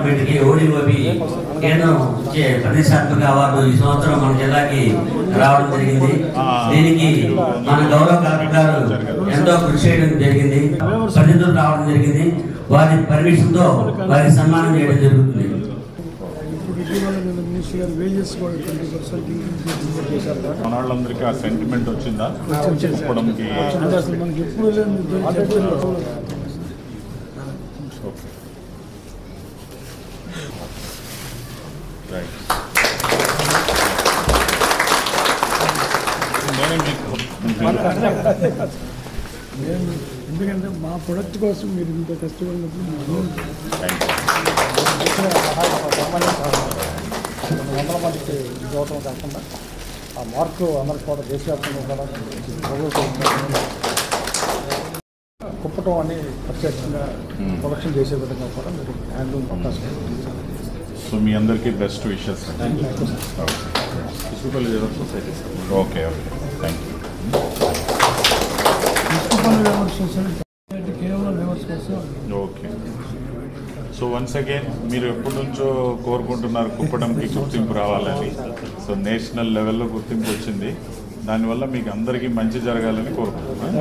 వీటికి ఓడిఓబి కేంద్రం ఇచ్చే ప్రతిష్టాత్మక అవార్డు ఈ సంవత్సరం మన జిల్లాకి రావడం జరిగింది. దీనికి మన గౌరవ కలెక్టర్ గారు ఎంతో కృషి చేయడం జరిగింది, ప్రతినిధులు రావడం జరిగింది. వారి పర్మిషన్ తో వారికి సన్మానం చేయడం జరుగుతుంది. మనవాళ్ళందరికీ ఆ సెంటిమెంట్ వచ్చిందా? ఎందుకంటే మా ప్రొడక్ట్ కోసం మీరు ఇంత కష్టపడినప్పుడు 100 మందికి ఇవ్వటం కాకుండా ఆ మార్కు అందరికి కూడా దేశవ్యాప్తంగా కూడా కుప్పటం అని ప్రత్యేకంగా ప్రొడక్షన్ చేసే విధంగా కూడా మీరు హ్యాండ్లూమ్ అవకాశం. సో మీ అందరికీ best wishes. Okay okay thank you. కేవలం లేవర్స్ కోసం. ఓకే. సో వన్స్ అగైన్ మీరు ఎప్పటి నుంచో కోరుకుంటున్నారు కుప్పడంకి గుర్తింపు రావాలని. సో నేషనల్ లెవెల్లో గుర్తింపు వచ్చింది. దానివల్ల మీకు అందరికీ మంచి జరగాలని కోరుకుంటున్నాను.